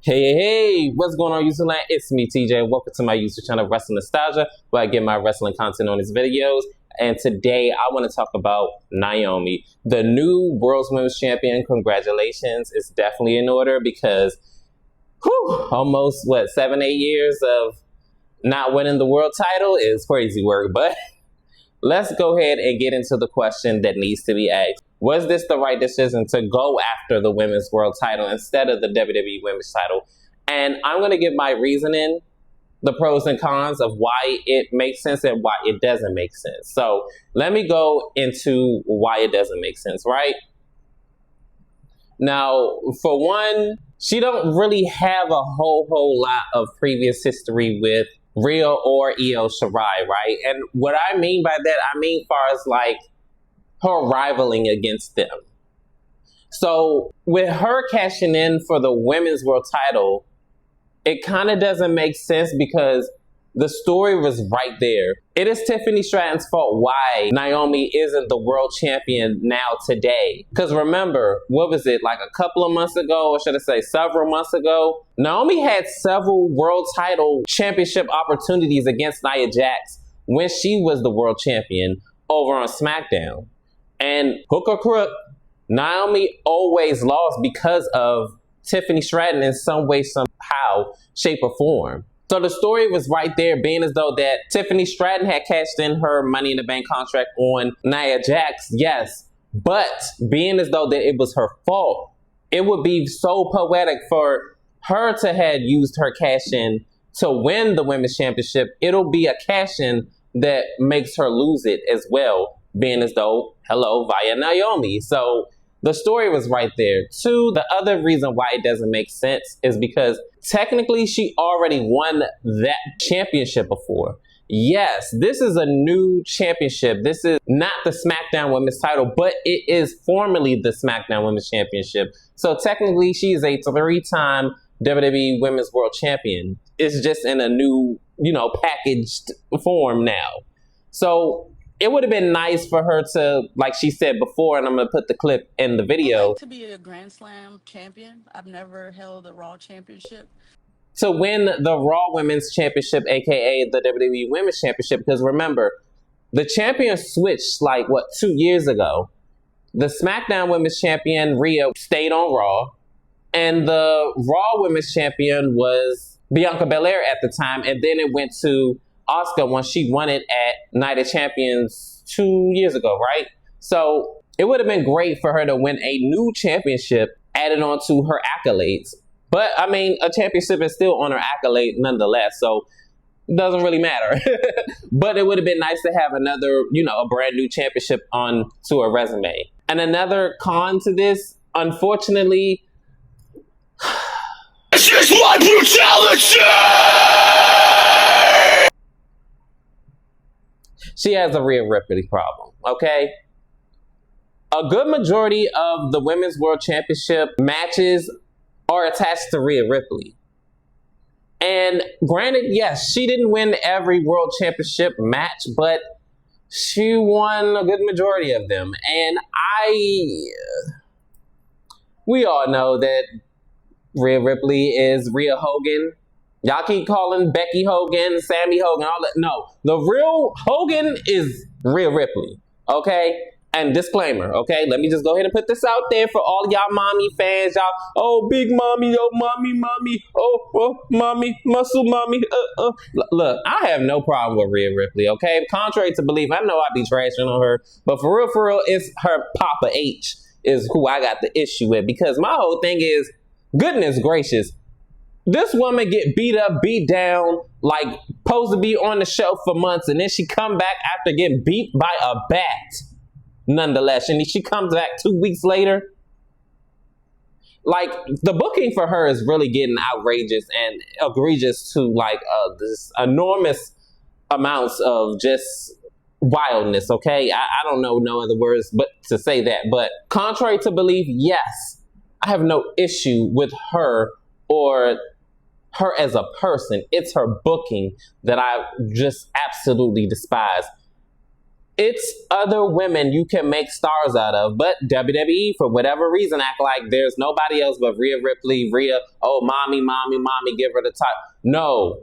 Hey, what's going on, YouTube land? It's me, TJ. Welcome to my YouTube channel, Wrestling Nostalgia, where I get my wrestling content on these videos. And today, I want to talk about Naomi, the new World's Women's Champion. Congratulations. It's definitely in order because, almost, 7, 8 years of not winning the world title is crazy work. But let's go ahead and get into the question that needs to be asked. Was this the right decision to go after the women's world title instead of the WWE women's title? And I'm going to give my reasoning, the pros and cons of why it makes sense and why it doesn't make sense. So let me go into why it doesn't make sense, right? Now, for one, she don't really have a whole lot of previous history with Rhea or Io Shirai, right? And what I mean by that, I mean far as like her rivaling against them. So with her cashing in for the women's world title, it kind of doesn't make sense because the story was right there. It is Tiffany Stratton's fault why Naomi isn't the world champion now today. Because remember, what was it, like a couple of months ago, or should I say several months ago? Naomi had several world title championship opportunities against Nia Jax when she was the world champion over on SmackDown. And hook or crook, Naomi always lost because of Tiffany Stratton in some way, somehow, shape, or form. So the story was right there, being as though that Tiffany Stratton had cashed in her Money in the Bank contract on Nia Jax, yes. But being as though that it was her fault, it would be so poetic for her to have used her cash in to win the women's championship. It'll be a cash in that makes her lose it as well, being as though, hello, via Naomi. So the story was right there. Two, the other reason why it doesn't make sense is because technically she already won that championship before. Yes, this is a new championship. This is not the SmackDown Women's title, but it is formally the SmackDown Women's Championship. So technically she is a 3-time WWE Women's World Champion. It's just in a new, packaged form now. So it would have been nice for her to, like she said before, and I'm going to put the clip in the video. I'd like to be a Grand Slam champion. I've never held a Raw championship. To win the Raw Women's Championship, aka the WWE Women's Championship, because remember, the champion switched 2 years ago. The SmackDown Women's Champion, Rhea, stayed on Raw, and the Raw Women's Champion was Bianca Belair at the time, and then it went to Asuka when she won it at Night of Champions 2 years ago, right? So it would have been great for her to win a new championship added on to her accolades. But, I mean, a championship is still on her accolade nonetheless, so it doesn't really matter. But it would have been nice to have another, a brand new championship on to her resume. And another con to this, unfortunately, this is my brutality! She has a Rhea Ripley problem, okay? A good majority of the Women's World Championship matches are attached to Rhea Ripley. And granted, yes, she didn't win every World Championship match, but she won a good majority of them. And we all know that Rhea Ripley is Rhea Hogan. Y'all keep calling Becky Hogan, Sammy Hogan, all that. No, the real Hogan is Rhea Ripley, okay? And disclaimer, okay? Let me just go ahead and put this out there for all y'all mommy fans. Y'all, oh, big mommy, oh, mommy, oh, mommy, muscle mommy. Look, I have no problem with Rhea Ripley, okay? Contrary to belief, I know I be trashing on her, but for real, it's her Papa H is who I got the issue with, because my whole thing is, goodness gracious, this woman get beat up, beat down, supposed to be on the show for months, and then she come back after getting beat by a bat, nonetheless, and she comes back 2 weeks later. The booking for her is really getting outrageous and egregious to, this enormous amounts of just wildness, okay? I don't know no other words but to say that, but contrary to belief, yes, I have no issue with her or her as a person. It's her booking that I just absolutely despise. It's other women you can make stars out of, but WWE, for whatever reason, act like there's nobody else but Rhea Ripley. Rhea, oh, mommy, give her the title. No.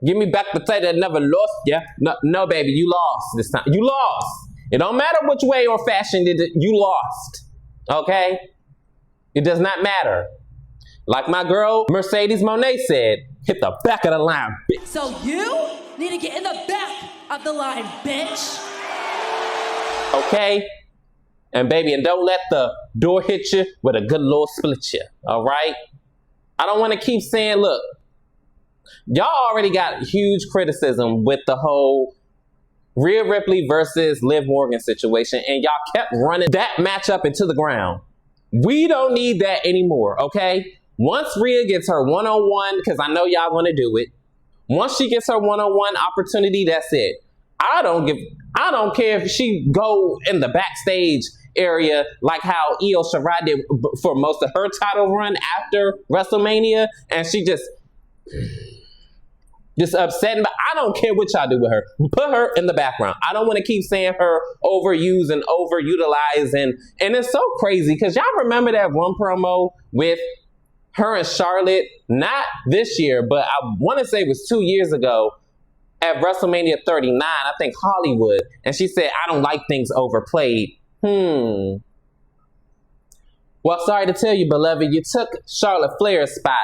Give me back the title that never lost. Yeah. No, baby, you lost this time. You lost. It don't matter which way or fashion you lost. Okay? It does not matter. Like my girl Mercedes Monet said, hit the back of the line, bitch. So you need to get in the back of the line, bitch. Okay? And baby, and don't let the door hit you with a good little split you. All right? I don't want to keep saying, look, y'all already got huge criticism with the whole Rhea Ripley versus Liv Morgan situation, and y'all kept running that matchup into the ground. We don't need that anymore, okay? Once Rhea gets her one-on-one, because I know y'all want to do it, once she gets her one-on-one opportunity, that's it. I don't care if she go in the backstage area like how Io Shirai did for most of her title run after WrestleMania, and she just upsetting, but I don't care what y'all do with her. Put her in the background. I don't want to keep saying her overused and overutilized, and it's so crazy because y'all remember that one promo with her and Charlotte, not this year, but I want to say it was 2 years ago at WrestleMania 39, I think Hollywood, and she said, I don't like things overplayed. Well, sorry to tell you, beloved, you took Charlotte Flair's spot,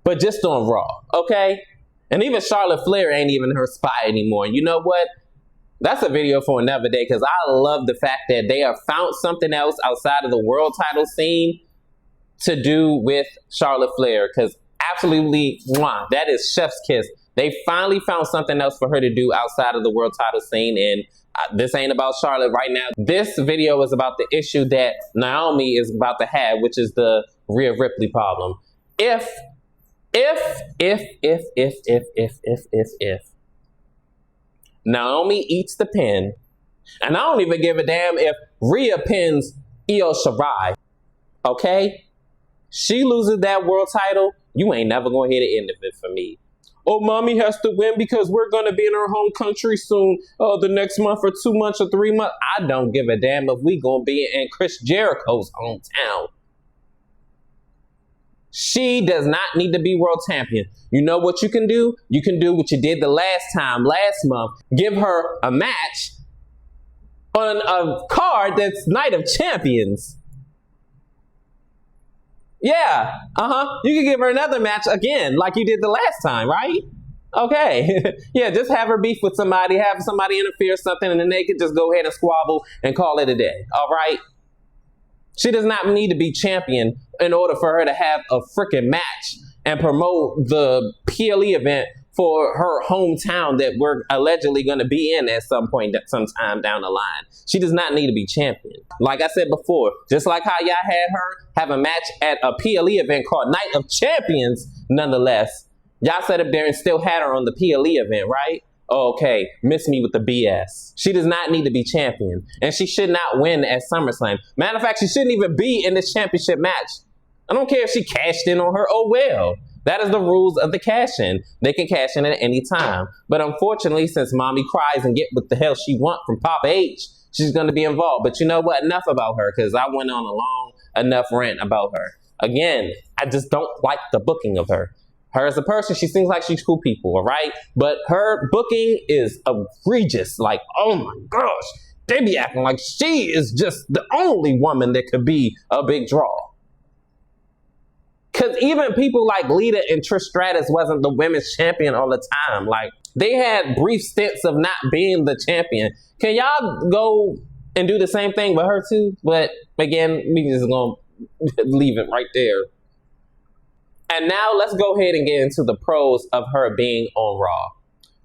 but just on Raw, okay? And even Charlotte Flair ain't even her spot anymore. And you know what? That's a video for another day because I love the fact that they have found something else outside of the world title scene to do with Charlotte Flair, because absolutely, that is chef's kiss. They finally found something else for her to do outside of the world title scene, and this ain't about Charlotte right now. This video is about the issue that Naomi is about to have, which is the Rhea Ripley problem. If Naomi eats the pin, and I don't even give a damn if Rhea pins Io Shirai, okay? She loses that world title, you ain't never gonna hear the end of it for me. Oh, mommy has to win because we're gonna be in her home country soon, the next month or 2 months or 3 months. I don't give a damn if we gonna be in Chris Jericho's hometown. She does not need to be world champion. You know what you can do? You can do what you did the last month. Give her a match on a card that's Night of Champions. Yeah, you can give her another match again, like you did the last time, right? Okay. Yeah, just have her beef with somebody, have somebody interfere or something, and then they could just go ahead and squabble and call it a day, all right? She does not need to be champion in order for her to have a freaking match and promote the PLE event for her hometown that we're allegedly going to be in at some point, sometime down the line. She does not need to be champion. Like I said before, just like how y'all had her have a match at a PLE event called Night of Champions, nonetheless, y'all sat up there and still had her on the PLE event, right? Okay, miss me with the BS. She does not need to be champion, and she should not win at SummerSlam. Matter of fact, she shouldn't even be in this championship match. I don't care if she cashed in on her, oh well. That is the rules of the cash-in. They can cash in at any time. But unfortunately, since mommy cries and get what the hell she wants from Papa H, she's going to be involved. But you know what? Enough about her, because I went on a long enough rant about her. Again, I just don't like the booking of her. Her as a person, she seems like she's cool people, all right? But her booking is egregious. Like, oh my gosh, they be acting like she is just the only woman that could be a big draw. Because even people like Lita and Trish Stratus wasn't the women's champion all the time. Like, they had brief stints of not being the champion. Can y'all go and do the same thing with her too? But again, we just gonna leave it right there. And now let's go ahead and get into the pros of her being on Raw.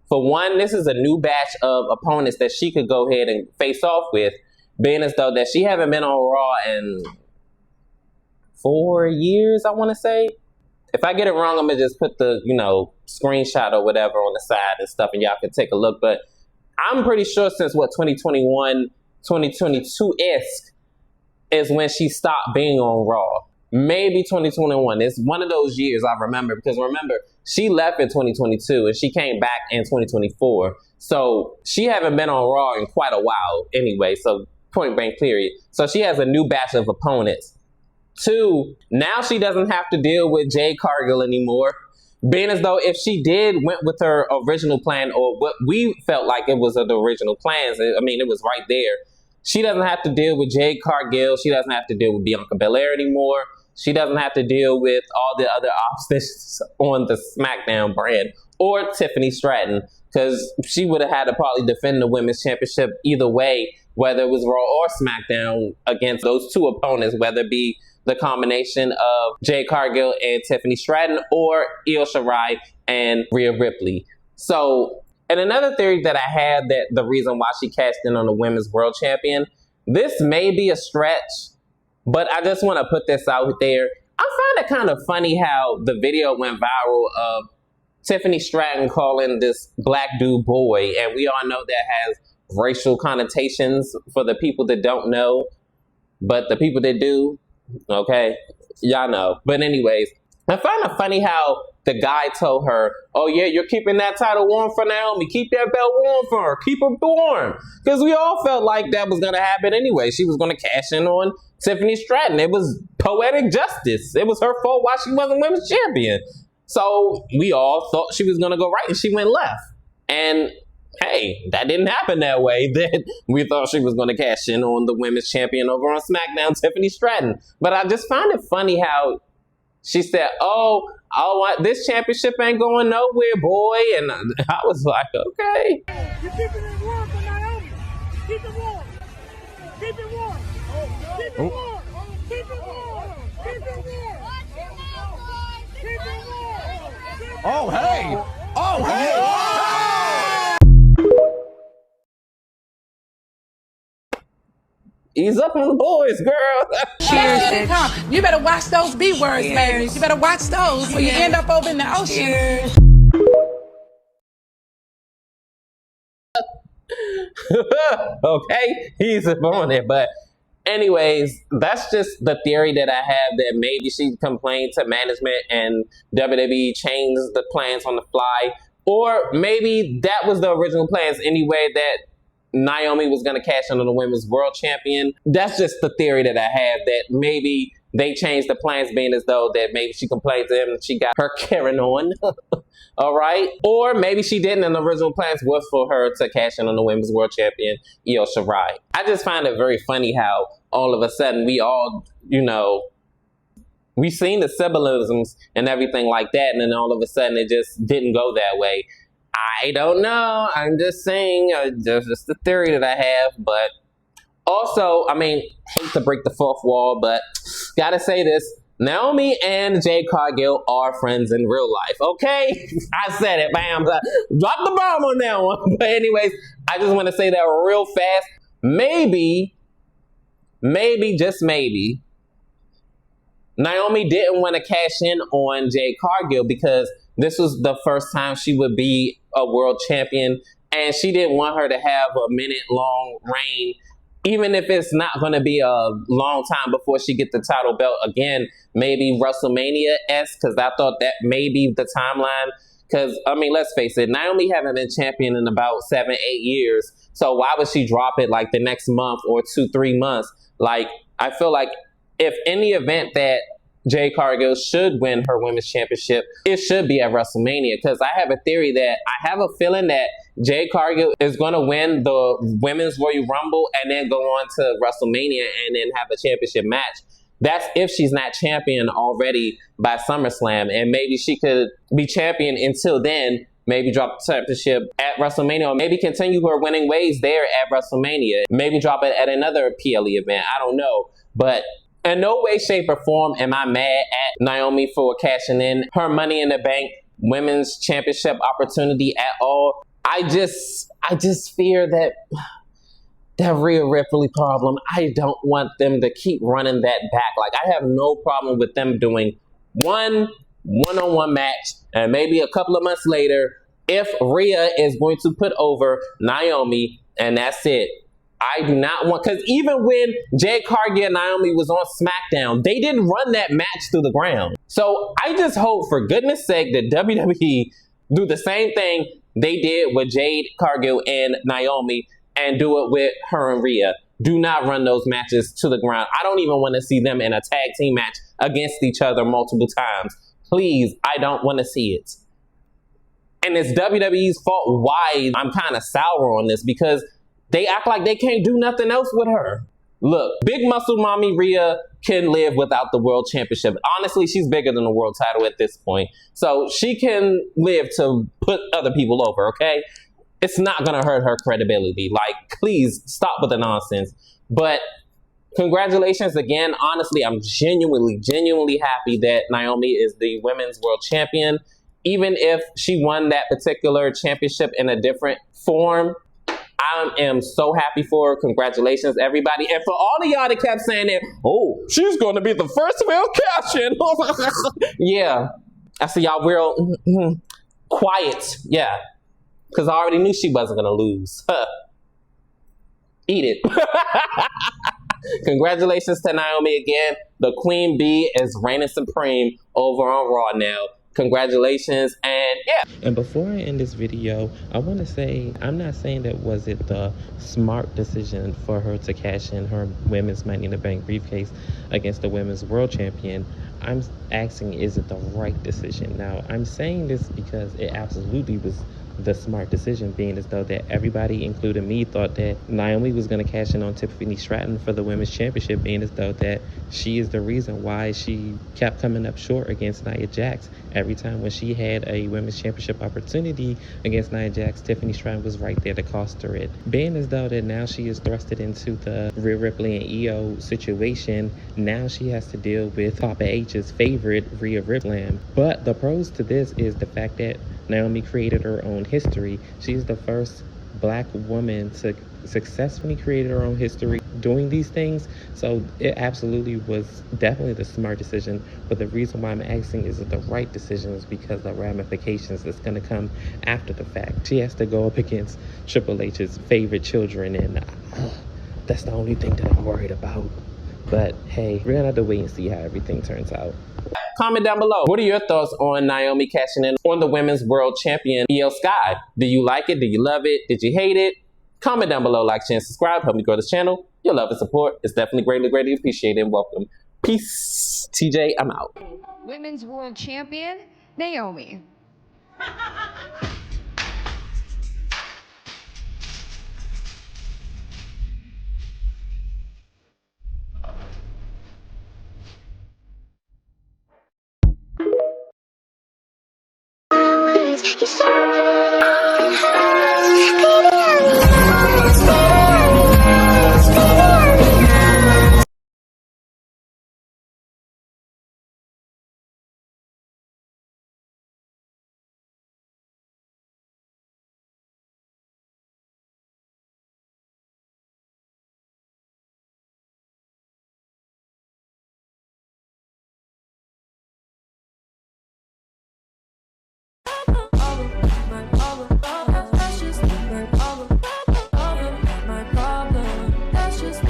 For one, this is a new batch of opponents that she could go ahead and face off with, being as though that she haven't been on Raw in 4 years, I want to say. If I get it wrong, I'm going to just put the, screenshot or whatever on the side and stuff, and y'all can take a look. But I'm pretty sure since 2021, 2022-esque is when she stopped being on Raw. maybe 2021. It's one of those years I remember, because remember, she left in 2022 and she came back in 2024. So she haven't been on Raw in quite a while anyway. So point blank period. So she has a new batch of opponents. 2, now she doesn't have to deal with Jade Cargill anymore. Being as though if she went with her original plan, or what we felt like it was the original plans, I mean, it was right there. She doesn't have to deal with Jade Cargill. She doesn't have to deal with Bianca Belair anymore. She doesn't have to deal with all the other obstacles on the SmackDown brand, or Tiffany Stratton, because she would have had to probably defend the Women's Championship either way, whether it was Raw or SmackDown, against those two opponents, whether it be the combination of Jade Cargill and Tiffany Stratton, or Io Shirai and Rhea Ripley. So, and another theory that I had, that the reason why she cashed in on the Women's World Champion, this may be a stretch, but I just want to put this out there. I find it kind of funny how the video went viral of Tiffany Stratton calling this black dude boy, and we all know that has racial connotations for the people that don't know, but the people that do, okay, y'all know. But anyways, I find it funny how the guy told her, oh yeah, you're keeping that title warm for Naomi. Keep that belt warm for her. Keep her warm. Because we all felt like that was going to happen anyway. She was going to cash in on Tiffany Stratton. It was poetic justice. It was her fault why she wasn't women's champion. So we all thought she was going to go right, and she went left. And hey, that didn't happen that way. That we thought she was going to cash in on the women's champion over on SmackDown, Tiffany Stratton. But I just find it funny how she said, oh, this championship ain't going nowhere, boy. And I was like, okay. You're keeping it warm for Naomi. Keep it warm. Keep it warm. Keep it warm. Keep it warm. Keep it warm. Keep it warm. Oh, hey! Oh, hey! Ease up on the boys, girl. Cheers. You better watch those B words, baby. You better watch those before you end up over in the ocean. Okay, he's up on it. But anyways, that's just the theory that I have, that maybe she complained to management and WWE changed the plans on the fly. Or maybe that was the original plans anyway, that Naomi was going to cash in on the Women's World Champion. That's just the theory that I have, that maybe they changed the plans, being as though that maybe she complained to him and she got her Karen on. All right. Or maybe she didn't, and the original plans was for her to cash in on the Women's World Champion, Io Shirai. I just find it very funny how all of a sudden we all, we've seen the symbolisms and everything like that, and then all of a sudden it just didn't go that way. I don't know. I'm just saying, just the theory that I have. But also, I mean, hate to break the fourth wall, but gotta say this. Naomi and Jade Cargill are friends in real life, okay? I said it, bam. Drop the bomb on that one. But anyways, I just want to say that real fast. Maybe, just maybe, Naomi didn't want to cash in on Jade Cargill because this was the first time she would be a world champion, and she didn't want her to have a minute-long reign, even if it's not going to be a long time before she get the title belt again. Maybe WrestleMania-esque, because I thought that may be the timeline. Because, I mean, let's face it, Naomi haven't been champion in about 7-8 years. So why would she drop it like the next month or 2-3 months? Like, I feel like if any event that Jade Cargill should win her women's championship, it should be at WrestleMania, because I have a theory that I have a feeling that Jade Cargill is going to win the Women's Royal Rumble and then go on to WrestleMania and then have a championship match. That's if she's not champion already by SummerSlam, and maybe she could be champion until then, maybe drop the championship at WrestleMania, or maybe continue her winning ways there at WrestleMania, maybe drop it at another PLE event. I don't know, but in no way, shape, or form am I mad at Naomi for cashing in her Money in the Bank women's championship opportunity at all. I just fear that Rhea Ripley problem, I don't want them to keep running that back. Like, I have no problem with them doing one-on-one match, and maybe a couple of months later, if Rhea is going to put over Naomi, and that's it, I do not want, because even when Jade Cargill and Naomi was on SmackDown, they didn't run that match through the ground. So I just hope, for goodness sake, that WWE do the same thing they did with Jade Cargill and Naomi and do it with her and Rhea. Do not run those matches to the ground. I don't even want to see them in a tag team match against each other multiple times. Please, I don't want to see it. And it's WWE's fault why I'm kind of sour on this, because they act like they can't do nothing else with her. Look, big muscle mommy Rhea can live without the world championship. Honestly, she's bigger than the world title at this point. So she can live to put other people over, okay? It's not going to hurt her credibility. Like, please stop with the nonsense. But congratulations again. Honestly, I'm genuinely happy that Naomi is the women's world champion. Even if she won that particular championship in a different form, I am so happy for her. Congratulations, everybody. And for all of y'all that kept saying that, oh, she's going to be the first male cash-in. Yeah, I see y'all real quiet. Yeah, because I already knew she wasn't going to lose. Eat it. Congratulations to Naomi again. The Queen Bee is reigning supreme over on Raw now. Congratulations, and yeah. And before I end this video, I want to say, I'm not saying that was it the smart decision for her to cash in her women's Money in the Bank briefcase against the women's world champion. I'm asking, is it the right decision? Now, I'm saying this because it absolutely was the smart decision, being as though that everybody, including me, thought that Naomi was going to cash in on Tiffany Stratton for the women's championship, being as though that she is the reason why she kept coming up short against Nia Jax. Every time when she had a women's championship opportunity against Nia Jax, Tiffany Stratton was right there to cost her it. Being as though that now she is thrusted into the Rhea Ripley and EO situation, now she has to deal with Papa H's favorite, Rhea Ripley. But the pros to this is the fact that Naomi created her own history. She's the first Black woman to successfully create her own history doing these things. So it absolutely was definitely the smart decision. But the reason why I'm asking, is it the right decision, is because the ramifications that's going to come after the fact. She has to go up against Triple H's favorite children, and that's the only thing that I'm worried about. But hey, we're gonna have to wait and see how everything turns out. Comment down below. What are your thoughts on Naomi cashing in on the women's world champion, Io Sky? Do you like it? Do you love it? Did you hate it? Comment down below, like, share, and subscribe. Help me grow this channel. Your love and support is definitely greatly appreciated, and welcome. Peace. TJ, I'm out. Women's world champion, Naomi. You're so